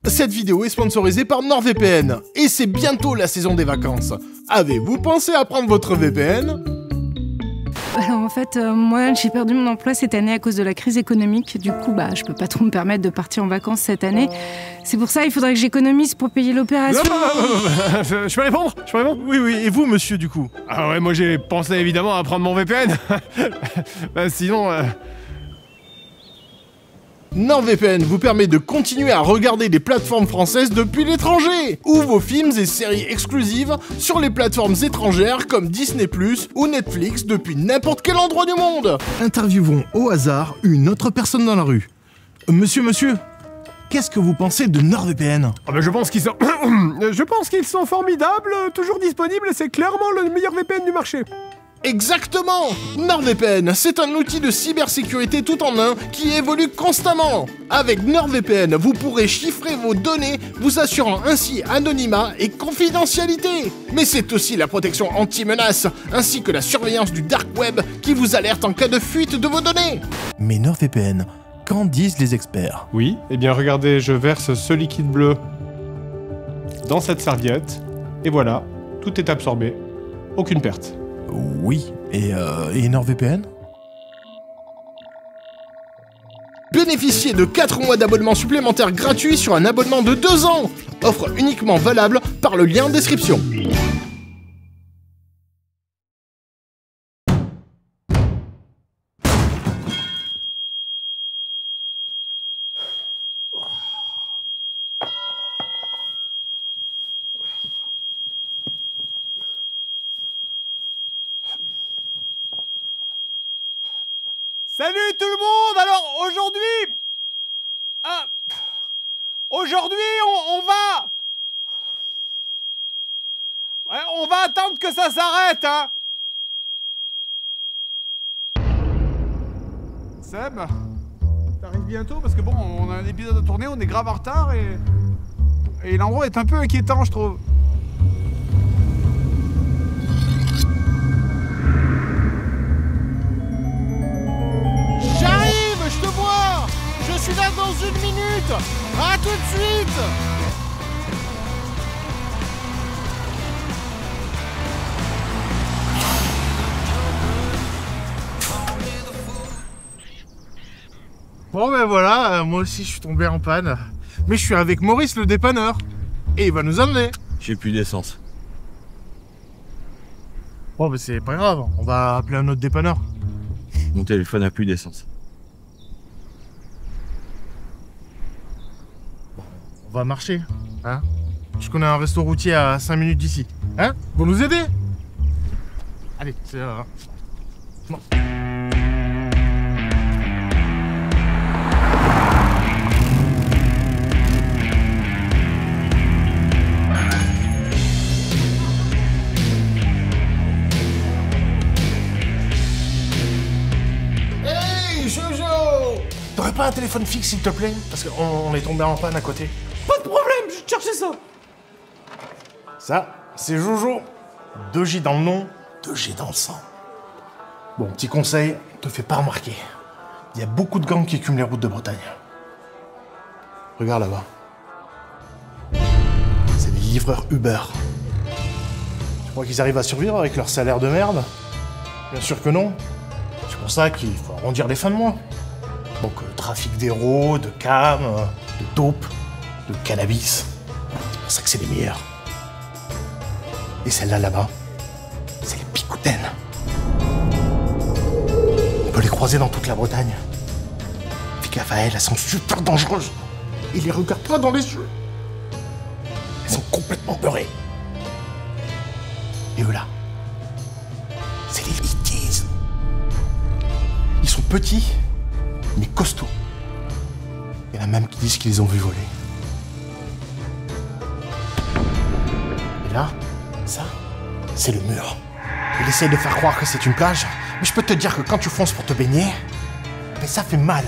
Cette vidéo est sponsorisée par NordVPN, et c'est bientôt la saison des vacances. Avez-vous pensé à prendre votre VPN ? Alors en fait, moi j'ai perdu mon emploi cette année à cause de la crise économique. Du coup, je peux pas trop me permettre de partir en vacances cette année. C'est pour ça il faudrait que j'économise pour payer l'opération. Je peux répondre? Oui, et vous, monsieur, du coup? Ah ouais, moi j'ai pensé évidemment à prendre mon VPN. Sinon... NordVPN vous permet de continuer à regarder des plateformes françaises depuis l'étranger, ou vos films et séries exclusives sur les plateformes étrangères comme Disney+, ou Netflix depuis n'importe quel endroit du monde. Interviewons au hasard une autre personne dans la rue. Monsieur, qu'est-ce que vous pensez de NordVPN ? je pense qu'ils sont... je pense qu'ils sont formidables, toujours disponibles, c'est clairement le meilleur VPN du marché. Exactement! NordVPN, c'est un outil de cybersécurité tout en un qui évolue constamment. Avec NordVPN, vous pourrez chiffrer vos données, vous assurant ainsi anonymat et confidentialité. Mais c'est aussi la protection anti-menace, ainsi que la surveillance du dark web qui vous alerte en cas de fuite de vos données. Mais NordVPN, qu'en disent les experts? Oui, eh bien regardez, je verse ce liquide bleu dans cette serviette, et voilà, tout est absorbé, aucune perte. Oui, et NordVPN ? Bénéficiez de 4 mois d'abonnement supplémentaire gratuit sur un abonnement de 2 ans. Offre uniquement valable par le lien en description. Salut tout le monde. Alors aujourd'hui, on va attendre que ça s'arrête, hein. Seb, t'arrives bientôt parce que bon, on a un épisode à tourner, on est grave en retard et l'endroit est un peu inquiétant, je trouve. Je te vois! Je suis là dans 1 minute! À tout de suite! Bon voilà, moi aussi je suis tombé en panne. Mais je suis avec Maurice le dépanneur. Et il va nous emmener. J'ai plus d'essence. Bon c'est pas grave, on va appeler un autre dépanneur. Mon téléphone a plus d'essence. On va marcher, hein? Je connais un resto routier à 5 minutes d'ici. Hein? Vous nous aider? Allez, c'est là. Non. Hey, Jojo! T'aurais pas un téléphone fixe, s'il te plaît? Parce qu'on est tombé en panne à côté. Pas de problème, je vais te chercher ça. Ça, c'est Jojo. 2J dans le nom, 2G dans le sang. Bon, petit conseil, te fais pas remarquer. Il y a beaucoup de gangs qui écument les routes de Bretagne. Regarde là-bas. C'est des livreurs Uber. Tu crois qu'ils arrivent à survivre avec leur salaire de merde? Bien sûr que non. C'est pour ça qu'il faut arrondir les fins de mois. Donc, trafic d'héros, de cam, de taupe, de cannabis. C'est pour ça que c'est les meilleurs. Et celles-là, là-bas, c'est les picoutaines. On peut les croiser dans toute la Bretagne. Fais gaffe à elles, elles sont super dangereuses. Et les regarde pas dans les yeux. Elles sont complètement beurrées. Et eux là, c'est les litties. Ils sont petits, mais costauds. Il y en a même qui disent qu'ils les ont vus voler. Et là, ça, c'est le mur. Il essaye de faire croire que c'est une plage, mais je peux te dire que quand tu fonces pour te baigner, mais ça fait mal.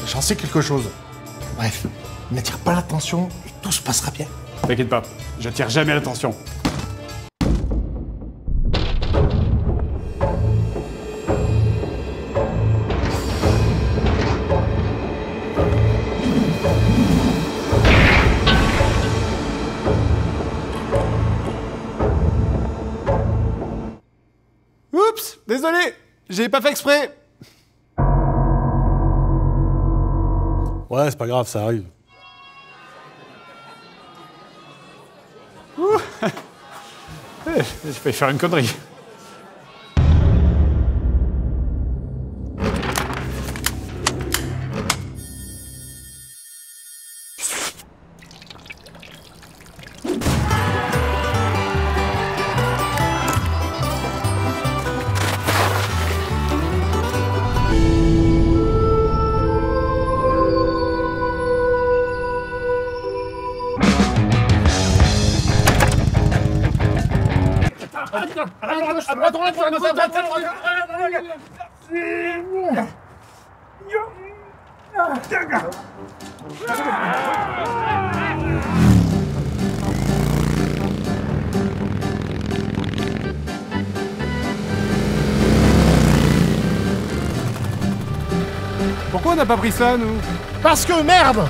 J'en sais quelque chose. Bref, n'attire pas l'attention et tout se passera bien. T'inquiète pas, j'attire jamais l'attention. Désolé, j'ai pas fait exprès. Ouais, c'est pas grave, ça arrive. J'ai failli faire une connerie. Pourquoi on n'a pas pris ça, nous? Parce que merde!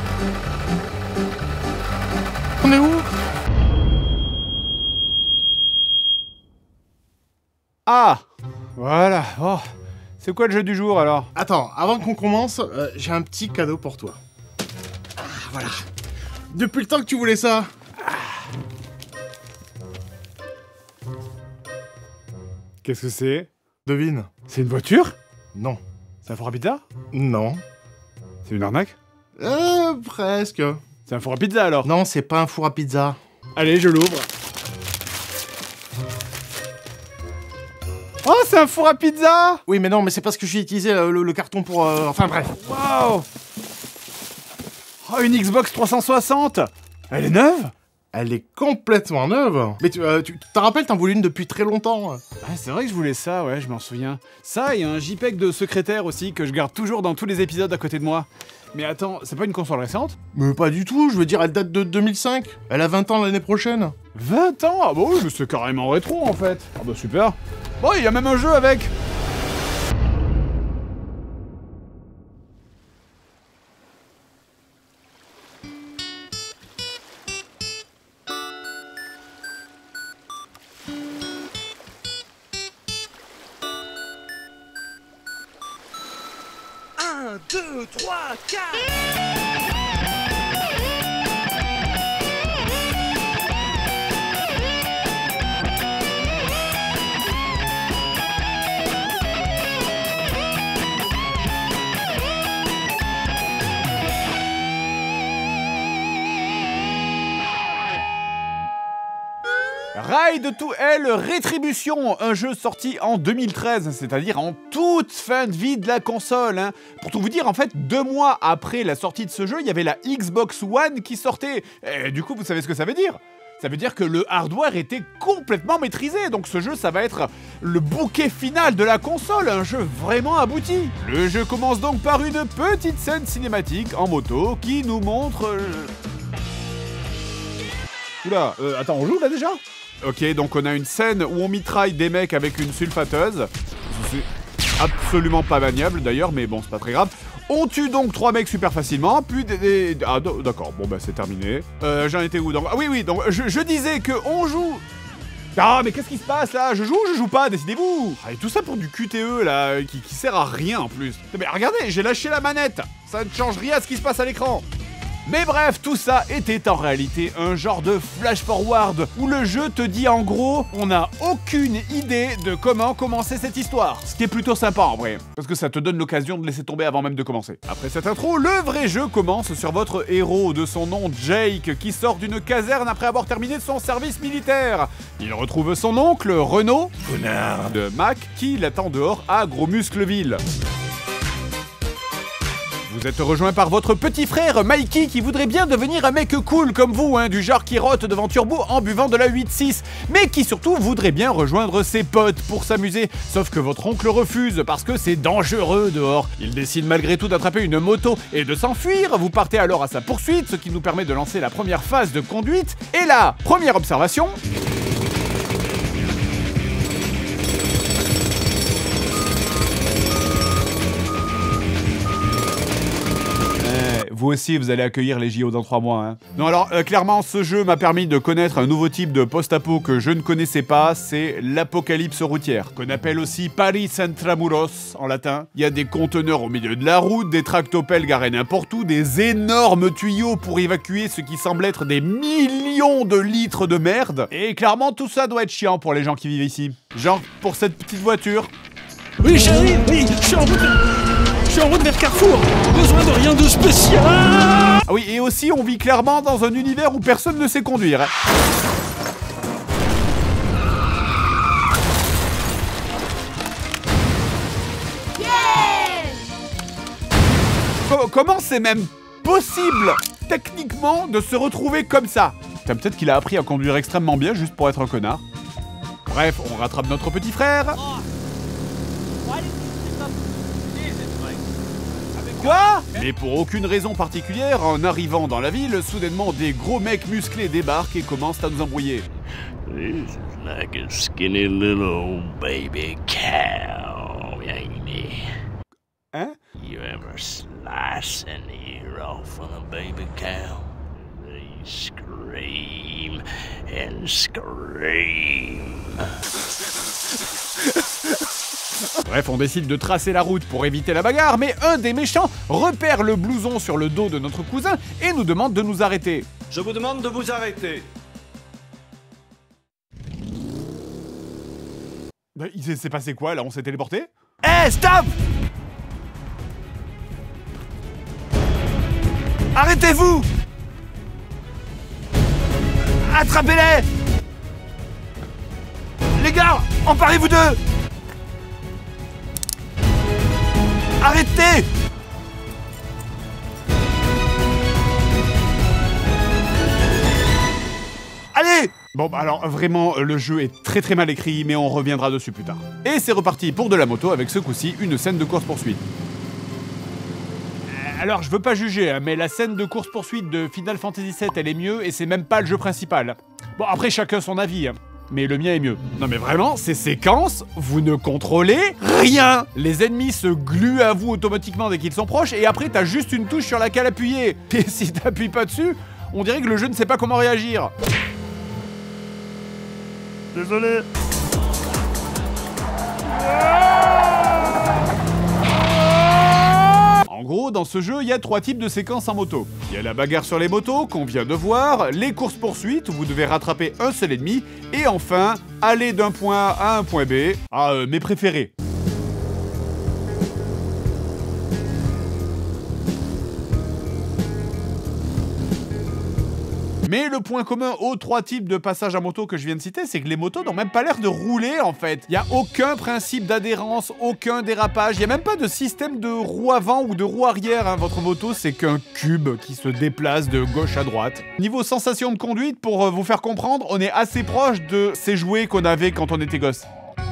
On est où? Ah! Voilà. Oh. C'est quoi le jeu du jour, alors? Attends, avant qu'on commence, j'ai un petit cadeau pour toi. Ah, voilà. Depuis le temps que tu voulais ça. Qu'est-ce que c'est? Devine. C'est une voiture? Non. C'est un four à pizza? Non. C'est une arnaque? Presque. C'est un four à pizza, alors? Non, c'est pas un four à pizza. Allez, je l'ouvre. Oh, c'est un four à pizza! Oui, mais non, mais c'est parce que j'ai utilisé le carton pour... Enfin, bref. Waouh! Oh, une Xbox 360! Elle est neuve? Elle est complètement neuve. Mais tu te rappelles, t'en voulais une depuis très longtemps. Ah, c'est vrai que je voulais ça, ouais, je m'en souviens. Ça, et un JPEG de secrétaire aussi, que je garde toujours dans tous les épisodes à côté de moi. Mais attends, c'est pas une console récente? Mais pas du tout, je veux dire, elle date de 2005. Elle a 20 ans l'année prochaine. 20 ans? Ah bah oui, mais c'est carrément rétro, en fait. Ah bah super. Bon, il y a même un jeu avec. Un, deux, trois, quatre. Ride to Hell Rétribution, un jeu sorti en 2013, c'est-à-dire en toute fin de vie de la console. Hein. Pour tout vous dire, en fait, 2 mois après la sortie de ce jeu, il y avait la Xbox One qui sortait. Et du coup, vous savez ce que ça veut dire? Ça veut dire que le hardware était complètement maîtrisé, donc ce jeu, ça va être le bouquet final de la console, un jeu vraiment abouti. Le jeu commence donc par une petite scène cinématique en moto qui nous montre... Oula, attends, on joue là déjà? Ok, donc on a une scène où on mitraille des mecs avec une sulfateuse. C'est absolument pas maniable d'ailleurs, mais bon, c'est pas très grave. On tue donc 3 mecs super facilement, puis Ah, d'accord, bon bah c'est terminé. J'en étais où donc? Ah oui, donc je disais que on joue... Ah, mais qu'est-ce qui se passe là? Je joue ou je joue pas? Décidez-vous! Ah, et tout ça pour du QTE là, qui sert à rien en plus. Mais regardez, j'ai lâché la manette! Ça ne change rien à ce qui se passe à l'écran! Mais bref, tout ça était en réalité un genre de flash forward où le jeu te dit en gros, on n'a aucune idée de comment commencer cette histoire. Ce qui est plutôt sympa en vrai, parce que ça te donne l'occasion de laisser tomber avant même de commencer. Après cette intro, le vrai jeu commence sur votre héros de son nom Jake qui sort d'une caserne après avoir terminé son service militaire. Il retrouve son oncle Renaud, connard de Mac, qui l'attend dehors à Gros Muscleville. Vous êtes rejoint par votre petit frère Mikey qui voudrait bien devenir un mec cool comme vous, hein, du genre qui rote devant Turbo en buvant de la 8-6, mais qui surtout voudrait bien rejoindre ses potes pour s'amuser, sauf que votre oncle refuse parce que c'est dangereux dehors. Il décide malgré tout d'attraper une moto et de s'enfuir, vous partez alors à sa poursuite, ce qui nous permet de lancer la première phase de conduite, et là, première observation... Vous vous aussi, vous allez accueillir les JO dans 3 mois. Hein. Non, alors, clairement, ce jeu m'a permis de connaître un nouveau type de post-apo que je ne connaissais pas, c'est l'apocalypse routière, qu'on appelle aussi Paris Intramuros en latin. Il y a des conteneurs au milieu de la route, des tractopelles garés n'importe où, des énormes tuyaux pour évacuer ce qui semble être des millions de litres de merde. Et clairement, tout ça doit être chiant pour les gens qui vivent ici. Genre, pour cette petite voiture. Oui, chérie, oui, je suis en route vers Carrefour. Besoin de rien de spécial. Ah oui, et aussi, on vit clairement dans un univers où personne ne sait conduire. Comment c'est même possible, techniquement, de se retrouver comme ça? Peut-être qu'il a appris à conduire extrêmement bien juste pour être un connard. Bref, on rattrape notre petit frère. Quoi? Mais pour aucune raison particulière, en arrivant dans la ville, soudainement des gros mecs musclés débarquent et commencent à nous embrouiller. This is like a skinny little baby cow, ain't it? Hein? You ever slice an ear off of a baby cow? They scream and scream. Bref, on décide de tracer la route pour éviter la bagarre, mais un des méchants repère le blouson sur le dos de notre cousin et nous demande de nous arrêter. Je vous demande de vous arrêter. Il s'est passé quoi là? On s'est téléporté? Hé, stop! Arrêtez-vous! Attrapez-les! Les gars, emparez-vous d'eux! Arrêtez! Allez! Bon, bah alors vraiment, le jeu est très mal écrit, mais on reviendra dessus plus tard. Et c'est reparti pour de la moto avec ce coup-ci, une scène de course-poursuite. Alors, je veux pas juger, hein, mais la scène de course-poursuite de Final Fantasy VII, elle est mieux, et c'est même pas le jeu principal. Bon, après, chacun son avis, hein. Mais le mien est mieux. Non mais vraiment, ces séquences, vous ne contrôlez rien. Les ennemis se gluent à vous automatiquement dès qu'ils sont proches, et après t'as juste une touche sur laquelle appuyer. Et si t'appuies pas dessus, on dirait que le jeu ne sait pas comment réagir. Désolé. En gros, dans ce jeu, il y a 3 types de séquences en moto. Il y a la bagarre sur les motos, qu'on vient de voir, les courses-poursuites, où vous devez rattraper un seul ennemi, et enfin, aller d'un point A à un point B. Ah, mes préférés. Mais le point commun aux 3 types de passages à moto que je viens de citer, c'est que les motos n'ont même pas l'air de rouler en fait. Il n'y a aucun principe d'adhérence, aucun dérapage, il n'y a même pas de système de roue avant ou de roue arrière. Hein. Votre moto, c'est qu'un cube qui se déplace de gauche à droite. Niveau sensation de conduite, pour vous faire comprendre, on est assez proche de ces jouets qu'on avait quand on était gosse.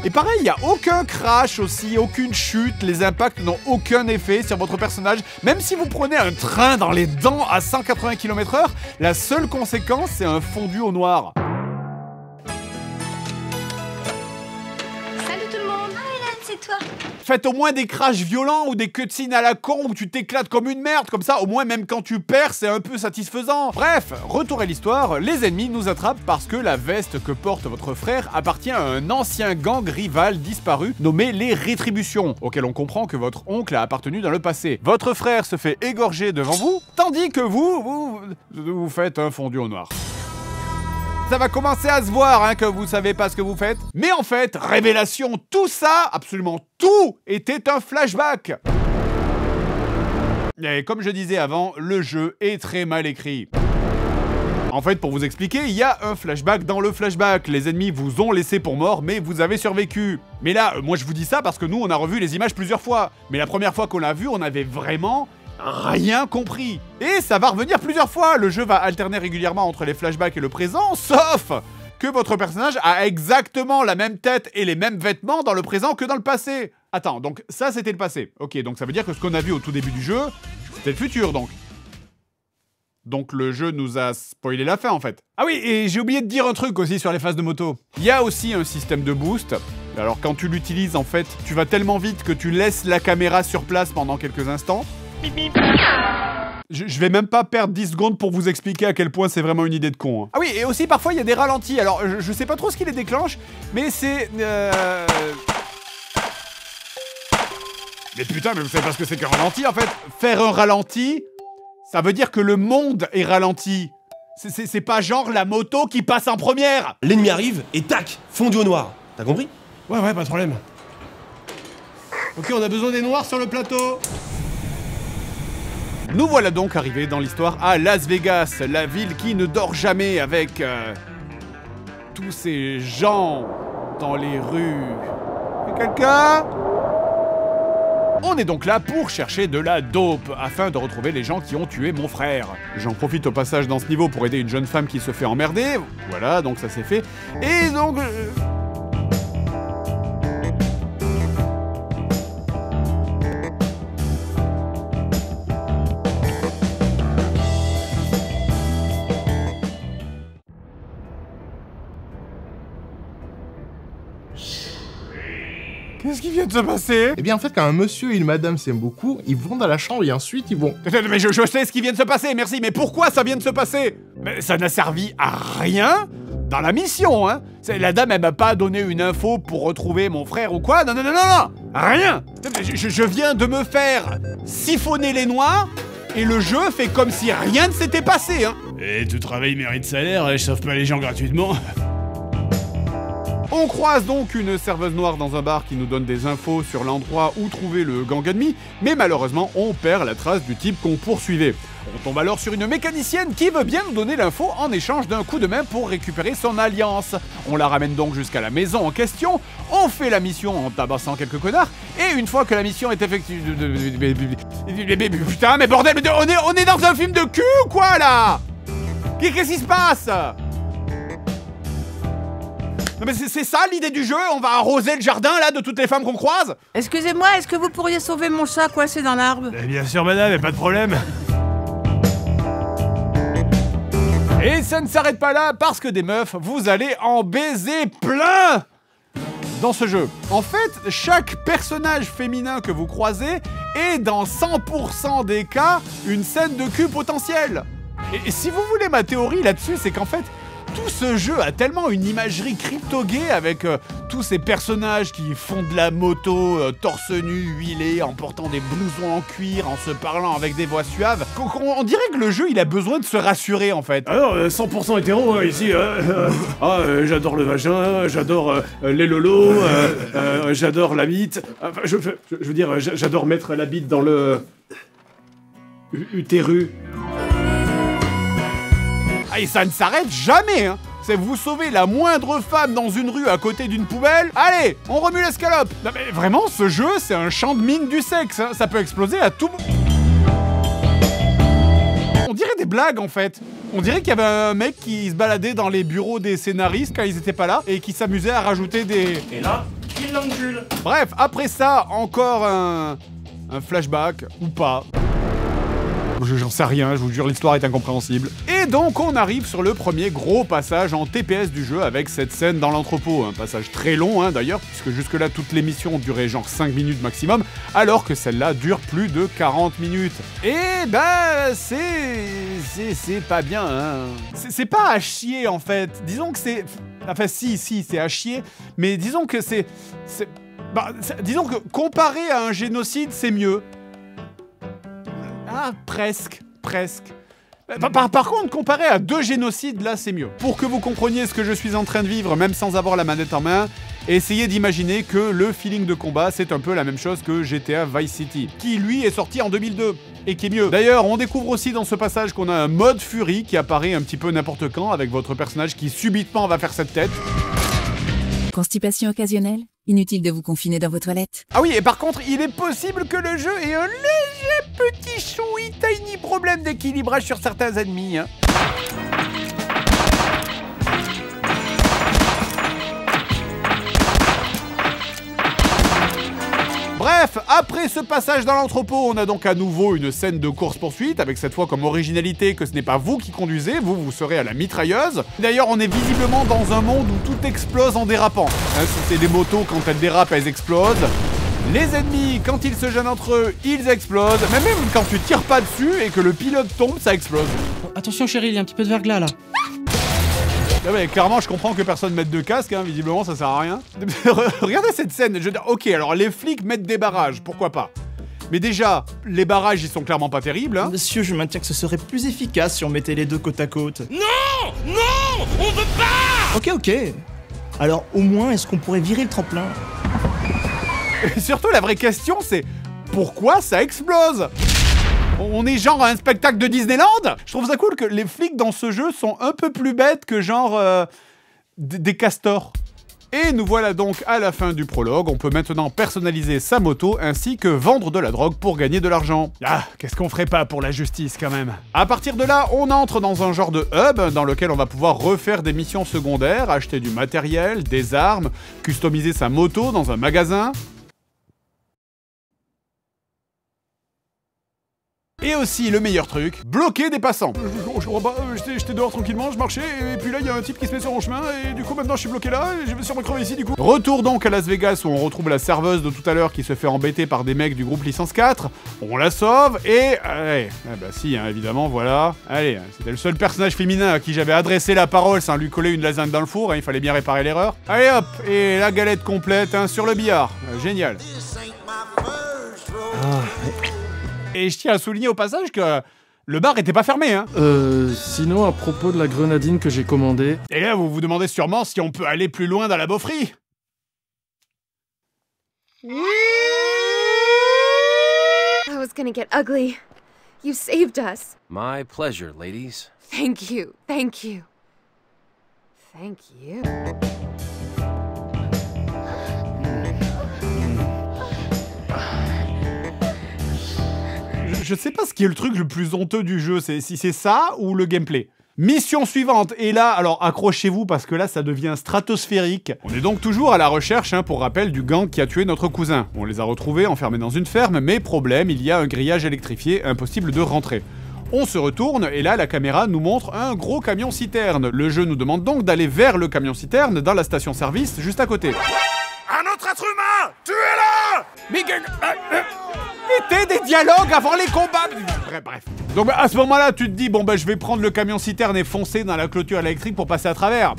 Et pareil, il n'y a aucun crash aussi, aucune chute, les impacts n'ont aucun effet sur votre personnage. Même si vous prenez un train dans les dents à 180 km/h, la seule conséquence, c'est un fondu au noir. Salut tout le monde! Ah Hélène, c'est toi! Faites au moins des crashs violents ou des cutscenes à la con où tu t'éclates comme une merde, comme ça au moins même quand tu perds c'est un peu satisfaisant. Bref, retour à l'histoire, les ennemis nous attrapent parce que la veste que porte votre frère appartient à un ancien gang rival disparu nommé les Rétributions, auquel on comprend que votre oncle a appartenu dans le passé. Votre frère se fait égorger devant vous, tandis que vous faites un fondu au noir. Ça va commencer à se voir hein, que vous savez pas ce que vous faites. Mais en fait, révélation, tout ça, absolument tout, était un flashback. Et comme je disais avant, le jeu est très mal écrit. En fait, pour vous expliquer, il y a un flashback dans le flashback. Les ennemis vous ont laissé pour mort, mais vous avez survécu. Mais là, moi je vous dis ça parce que nous, on a revu les images plusieurs fois. Mais la première fois qu'on l'a vu, on avait vraiment rien compris. Et ça va revenir plusieurs fois. Le jeu va alterner régulièrement entre les flashbacks et le présent, sauf que votre personnage a exactement la même tête et les mêmes vêtements dans le présent que dans le passé. Attends, donc ça c'était le passé. Ok, donc ça veut dire que ce qu'on a vu au tout début du jeu, c'était le futur donc. Donc le jeu nous a spoilé la fin en fait. Ah oui, et j'ai oublié de dire un truc aussi sur les phases de moto. Il y a aussi un système de boost. Alors quand tu l'utilises en fait, tu vas tellement vite que tu laisses la caméra sur place pendant quelques instants. Je vais même pas perdre 10 secondes pour vous expliquer à quel point c'est vraiment une idée de con. Hein. Ah oui, et aussi parfois il y a des ralentis. Alors je sais pas trop ce qui les déclenche, mais c'est... Mais putain, mais vous savez pas ce que c'est qu'un ralenti en fait? Faire un ralenti, ça veut dire que le monde est ralenti. C'est pas genre la moto qui passe en première. L'ennemi arrive et tac, fondu au noir. T'as compris? Ouais, pas de problème. Ok, on a besoin des noirs sur le plateau. Nous voilà donc arrivés dans l'histoire à Las Vegas, la ville qui ne dort jamais avec tous ces gens dans les rues. Et quelqu'un? On est donc là pour chercher de la dope, afin de retrouver les gens qui ont tué mon frère. J'en profite au passage dans ce niveau pour aider une jeune femme qui se fait emmerder. Voilà, donc ça c'est fait. Et donc... Qu'est-ce qui vient de se passer? Eh bien, en fait, quand un monsieur et une madame s'aiment beaucoup, ils vont dans la chambre et ensuite ils vont... Mais je sais ce qui vient de se passer, merci, mais pourquoi ça vient de se passer? Mais ça n'a servi à rien dans la mission, hein. La dame, elle m'a pas donné une info pour retrouver mon frère ou quoi? Non, rien. Je viens de me faire siphonner les noirs et le jeu fait comme si rien ne s'était passé, hein. Et tout travail mérite salaire, je sauve pas les gens gratuitement. On croise donc une serveuse noire dans un bar qui nous donne des infos sur l'endroit où trouver le gang ennemi, mais malheureusement on perd la trace du type qu'on poursuivait. On tombe alors sur une mécanicienne qui veut bien nous donner l'info en échange d'un coup de main pour récupérer son alliance. On la ramène donc jusqu'à la maison en question, on fait la mission en tabassant quelques connards, et une fois que la mission est effectuée... Putain mais bordel, on est dans un film de cul ou quoi là? Qu'est-ce qui se passe? Non mais c'est ça l'idée du jeu? On va arroser le jardin là de toutes les femmes qu'on croise? Excusez-moi, est-ce que vous pourriez sauver mon chat coincé dans l'arbre? Bien sûr madame, y'a pas de problème. Et ça ne s'arrête pas là, parce que des meufs, vous allez en baiser plein dans ce jeu. En fait, chaque personnage féminin que vous croisez est dans 100% des cas une scène de cul potentielle. Et si vous voulez ma théorie là-dessus, c'est qu'en fait, tout ce jeu a tellement une imagerie crypto-gay avec tous ces personnages qui font de la moto torse nu, huilé, en portant des blousons en cuir, en se parlant avec des voix suaves, qu'on dirait que le jeu il a besoin de se rassurer en fait. Alors 100% hétéro ici, j'adore le vagin, j'adore les lolos, j'adore la bite, enfin, je veux dire, j'adore mettre la bite dans le... utérus. Ah, et ça ne s'arrête jamais, hein. C'est vous sauver la moindre femme dans une rue à côté d'une poubelle. Allez, on remue l'escalope. Non mais vraiment, ce jeu, c'est un champ de mine du sexe, hein. Ça peut exploser à tout... On dirait des blagues, en fait. On dirait qu'il y avait un mec qui se baladait dans les bureaux des scénaristes quand ils étaient pas là et qui s'amusait à rajouter des... Et là, il l'encule. Bref, après ça, encore un flashback, ou pas. J'en sais rien, je vous jure, l'histoire est incompréhensible. Et donc on arrive sur le premier gros passage en TPS du jeu avec cette scène dans l'entrepôt. Un passage très long hein, d'ailleurs, puisque jusque-là toutes les missions ont duré genre 5 minutes maximum, alors que celle-là dure plus de 40 minutes. Et bah c'est pas bien, hein. C'est pas à chier en fait. Disons que c'est... Enfin si, c'est à chier, mais disons que c'est... disons que comparé à un génocide, c'est mieux. Ah, presque. Par contre, comparé à 2 génocides, là, c'est mieux. Pour que vous compreniez ce que je suis en train de vivre, même sans avoir la manette en main, essayez d'imaginer que le feeling de combat, c'est un peu la même chose que GTA Vice City, qui, lui, est sorti en 2002, et qui est mieux. D'ailleurs, on découvre aussi dans ce passage qu'on a un mode Fury qui apparaît un petit peu n'importe quand, avec votre personnage qui, subitement, va faire cette tête. Constipation occasionnelle? Inutile de vous confiner dans vos toilettes. Ah oui, et par contre, il est possible que le jeu ait un léger petit chouï tiny problème d'équilibrage sur certains ennemis, hein. Bref, après ce passage dans l'entrepôt, on a donc à nouveau une scène de course-poursuite, avec cette fois comme originalité que ce n'est pas vous qui conduisez, vous serez à la mitrailleuse. D'ailleurs, on est visiblement dans un monde où tout explose en dérapant. Hein, si c'est des motos, quand elles dérapent, elles explosent. Les ennemis, quand ils se gênent entre eux, ils explosent. Mais même quand tu tires pas dessus et que le pilote tombe, ça explose. Attention chérie, il y a un petit peu de verglas là. Ah ouais, clairement, je comprends que personne mette de casque, hein, visiblement ça sert à rien. Regardez cette scène, je veux dire, ok, alors les flics mettent des barrages, pourquoi pas. Mais déjà, les barrages, ils sont clairement pas terribles, hein. Monsieur, je maintiens que ce serait plus efficace si on mettait les deux côte à côte. Non! Non! On veut pas! Ok. Alors, au moins, est-ce qu'on pourrait virer le tremplin? Et surtout, la vraie question, c'est pourquoi ça explose? On est genre à un spectacle de Disneyland? Je trouve ça cool que les flics dans ce jeu sont un peu plus bêtes que genre des castors. Et nous voilà donc à la fin du prologue. On peut maintenant personnaliser sa moto ainsi que vendre de la drogue pour gagner de l'argent. Ah, qu'est-ce qu'on ferait pas pour la justice quand même? À partir de là, on entre dans un genre de hub dans lequel on va pouvoir refaire des missions secondaires, acheter du matériel, des armes, customiser sa moto dans un magasin. Et aussi, le meilleur truc, bloquer des passants. Je comprends pas, j'étais dehors tranquillement, je marchais, et puis là, il y a un type qui se met sur mon chemin, et du coup, maintenant, je suis bloqué là, et je vais sûrement crever ici, du coup. Retour donc à Las Vegas, où on retrouve la serveuse de tout à l'heure qui se fait embêter par des mecs du groupe Licence 4. On la sauve, et... Allez, ah bah si, hein, évidemment, voilà. Allez, c'était le seul personnage féminin à qui j'avais adressé la parole sans lui coller une lasagne dans le four, hein, il fallait bien réparer l'erreur. Allez hop, et la galette complète, hein, sur le billard. Génial. Et je tiens à souligner au passage que le bar était pas fermé, hein. Sinon, à propos de la grenadine que j'ai commandée... Et là, vous vous demandez sûrement si on peut aller plus loin dans la beaufrie. That was gonna get ugly. You saved us. My pleasure, ladies. Thank you. Thank you. Thank you. Je sais pas ce qui est le truc le plus honteux du jeu, si c'est ça ou le gameplay. Mission suivante, et là, alors accrochez-vous parce que là ça devient stratosphérique. On est donc toujours à la recherche, hein, pour rappel, du gang qui a tué notre cousin. On les a retrouvés enfermés dans une ferme, mais problème, il y a un grillage électrifié, impossible de rentrer. On se retourne, et là la caméra nous montre un gros camion-citerne. Le jeu nous demande donc d'aller vers le camion-citerne dans la station-service juste à côté. Un autre être humain! Tuez-le! Mettez des dialogues avant les combats. Bref. Donc à ce moment-là, tu te dis, bon bah je vais prendre le camion-citerne et foncer dans la clôture électrique pour passer à travers.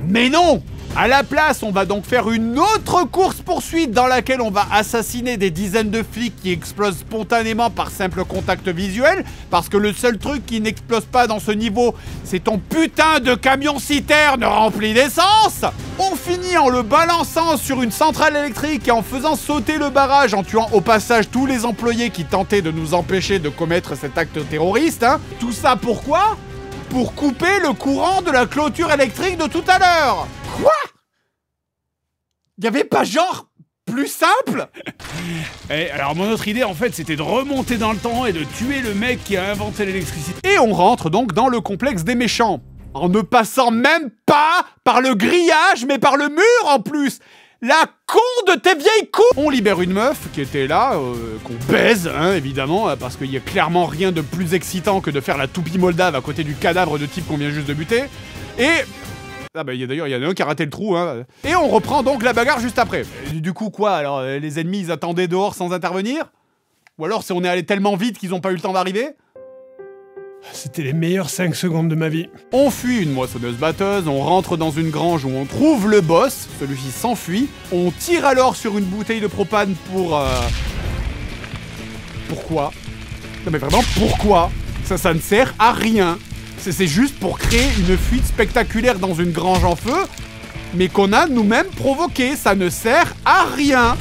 Mais non! À la place, on va donc faire une autre course-poursuite dans laquelle on va assassiner des dizaines de flics qui explosent spontanément par simple contact visuel, parce que le seul truc qui n'explose pas dans ce niveau, c'est ton putain de camion-citerne rempli d'essence. On finit en le balançant sur une centrale électrique et en faisant sauter le barrage, en tuant au passage tous les employés qui tentaient de nous empêcher de commettre cet acte terroriste, hein. Tout ça pourquoi ? Pour couper le courant de la clôture électrique de tout à l'heure. Quoi? Y'avait pas genre plus simple? Et alors mon autre idée en fait c'était de remonter dans le temps et de tuer le mec qui a inventé l'électricité. Et on rentre donc dans le complexe des méchants. En ne passant même pas par le grillage mais par le mur en plus. La con de tes vieilles coups! On libère une meuf qui était là, qu'on baise, hein, évidemment, parce qu'il y a clairement rien de plus excitant que de faire la toupie moldave à côté du cadavre de type qu'on vient juste de buter. Et... Ah bah d'ailleurs, il y en a un qui a raté le trou, hein. Et on reprend donc la bagarre juste après. Et du coup, quoi, alors, les ennemis, ils attendaient dehors sans intervenir? Ou alors, si on est allé tellement vite qu'ils ont pas eu le temps d'arriver? C'était les meilleures 5 secondes de ma vie. On fuit une moissonneuse-batteuse, on rentre dans une grange où on trouve le boss, celui-ci s'enfuit, on tire alors sur une bouteille de propane pour... Pourquoi? Non mais vraiment, pourquoi? Ça ne sert à rien. C'est juste pour créer une fuite spectaculaire dans une grange en feu, mais qu'on a nous-mêmes provoqué, ça ne sert à rien.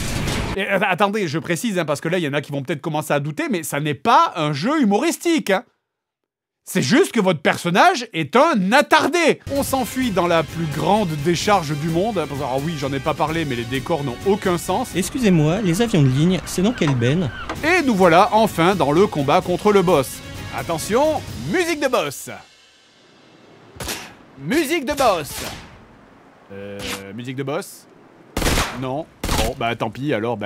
Et, attendez, je précise, hein, parce que là, il y en a qui vont peut-être commencer à douter, mais ça n'est pas un jeu humoristique, hein. C'est juste que votre personnage est un attardé. On s'enfuit dans la plus grande décharge du monde. Alors oui, j'en ai pas parlé, mais les décors n'ont aucun sens. Excusez-moi, les avions de ligne, c'est dans quelle benne? Et nous voilà enfin dans le combat contre le boss. Attention, musique de boss. Musique de boss. Musique de boss? Non. Bon, bah tant pis, alors,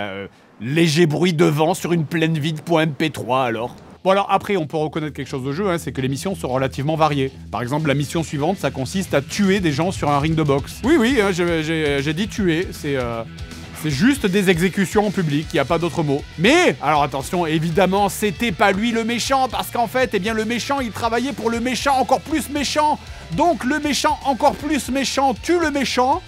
léger bruit de vent sur une plaine vide.mp3 alors. Bon alors après on peut reconnaître quelque chose de jeu, hein, c'est que les missions sont relativement variées. Par exemple la mission suivante ça consiste à tuer des gens sur un ring de boxe. Oui, hein, j'ai dit tuer, c'est C'est juste des exécutions en public, il n'y a pas d'autre mot. Mais, alors attention, évidemment, c'était pas lui le méchant, parce qu'en fait, eh bien, le méchant, il travaillait pour le méchant encore plus méchant. Donc, le méchant encore plus méchant tue le méchant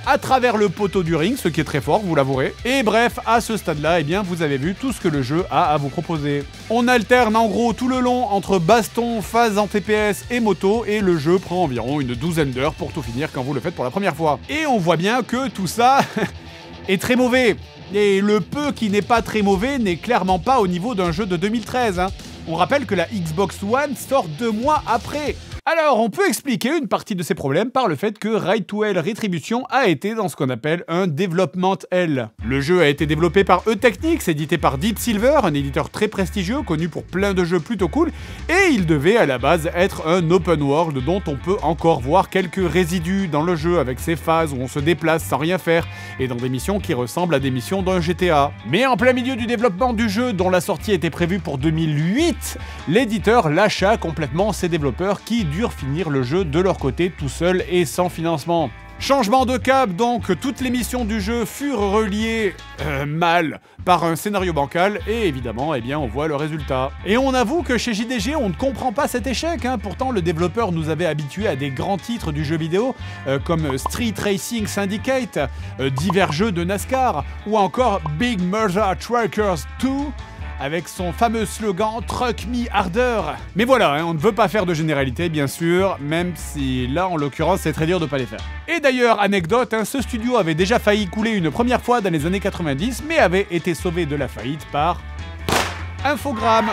à travers le poteau du ring, ce qui est très fort, vous l'avouerez. Et bref, à ce stade-là, eh bien, vous avez vu tout ce que le jeu a à vous proposer. On alterne en gros tout le long entre baston, phase en TPS et moto, et le jeu prend environ une douzaine d'heures pour tout finir quand vous le faites pour la première fois. Et on voit bien que tout ça est très mauvais. Et le peu qui n'est pas très mauvais n'est clairement pas au niveau d'un jeu de 2013. Hein. On rappelle que la Xbox One sort 2 mois après. Alors, on peut expliquer une partie de ces problèmes par le fait que Right to Hell Retribution a été dans ce qu'on appelle un Development Hell. Le jeu a été développé par E-Technics, édité par Deep Silver, un éditeur très prestigieux, connu pour plein de jeux plutôt cool, et il devait à la base être un open world dont on peut encore voir quelques résidus dans le jeu, avec ses phases où on se déplace sans rien faire, et dans des missions qui ressemblent à des missions d'un GTA. Mais en plein milieu du développement du jeu, dont la sortie était prévue pour 2008, l'éditeur lâcha complètement ses développeurs qui durent finir le jeu de leur côté tout seul et sans financement. Changement de cap donc, toutes les missions du jeu furent reliées mal par un scénario bancal et évidemment, eh bien, on voit le résultat. Et on avoue que chez JDG, on ne comprend pas cet échec, hein. Pourtant le développeur nous avait habitués à des grands titres du jeu vidéo comme Street Racing Syndicate, divers jeux de NASCAR ou encore Big Murder Truckers 2 avec son fameux slogan « Truck me harder ». Mais voilà, hein, on ne veut pas faire de généralité, bien sûr, même si là, en l'occurrence, c'est très dur de pas les faire. Et d'ailleurs, anecdote, hein, ce studio avait déjà failli couler une première fois dans les années 90, mais avait été sauvé de la faillite par Infogrames,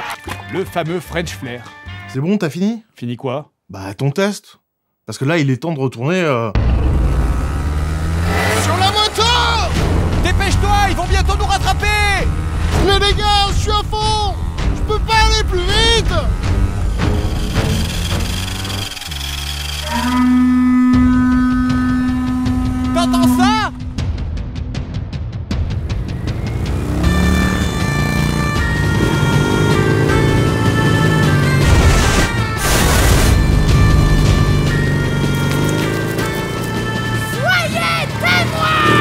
le fameux French Flair. C'est bon, t'as fini? Fini quoi? Bah, ton test. Parce que là, il est temps de retourner... Sur la moto! Dépêche-toi, ils vont bientôt nous rattraper! Mais les gars, je suis à fond! Je peux pas aller plus vite! T'entends ça? Soyez témoins!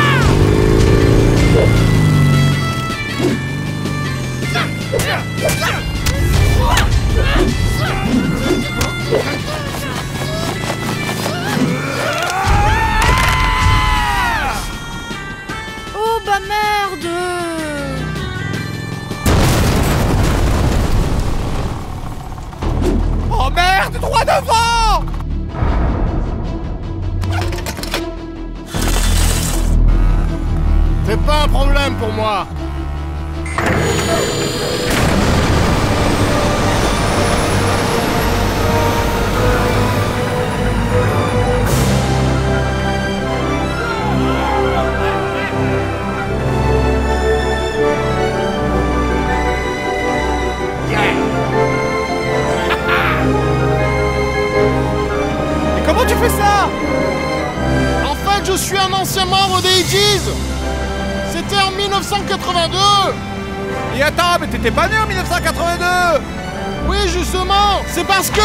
Oh bah merde! Oh merde, droit devant! C'est pas un problème pour moi! Mais comment tu fais ça? En fait, je suis un ancien membre des Aegis! C'était en 1982! Et attends, mais t'étais pas né en 1982! Oui, justement! C'est parce que...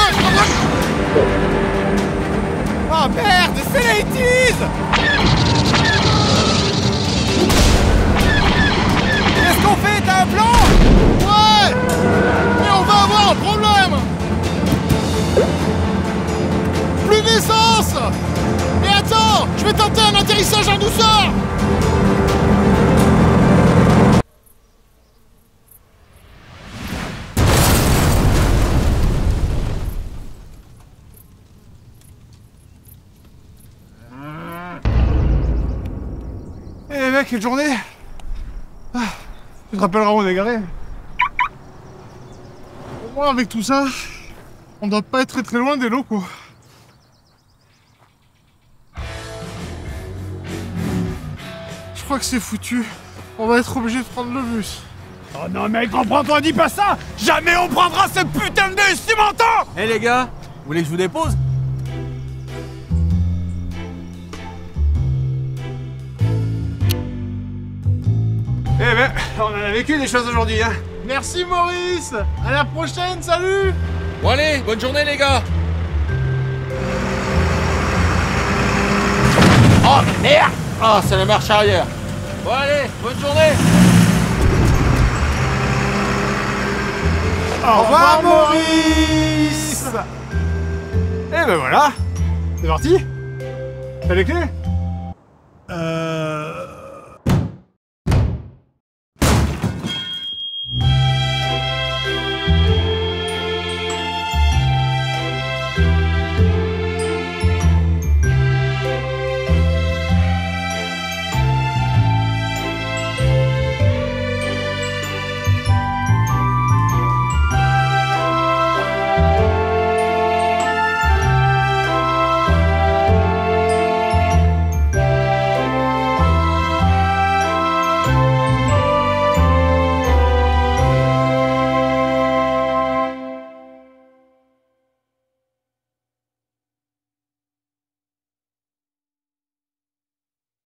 Oh merde, c'est les 80s! Qu'est-ce qu'on fait? T'as un plan? Ouais! Mais on va avoir un problème! Plus d'essence! Mais attends! Je vais tenter un atterrissage en douceur! Eh mec, quelle journée! Ah, tu te rappelleras où on est garé? Au moins, avec tout ça, on doit pas être très loin des locaux. Je crois que c'est foutu. On va être obligé de prendre le bus. Oh non mec, reprends-toi, dis pas ça! Jamais on prendra ce putain de cimentant! Eh les gars, vous voulez que je vous dépose? Eh ben, on en a vécu des choses aujourd'hui, hein. Merci Maurice. À la prochaine, salut. Bon allez, bonne journée les gars. Oh merde! Oh, c'est la marche arrière! Bon allez, bonne journée. Au revoir, Maurice. Et ben voilà. C'est parti? T'as les clés?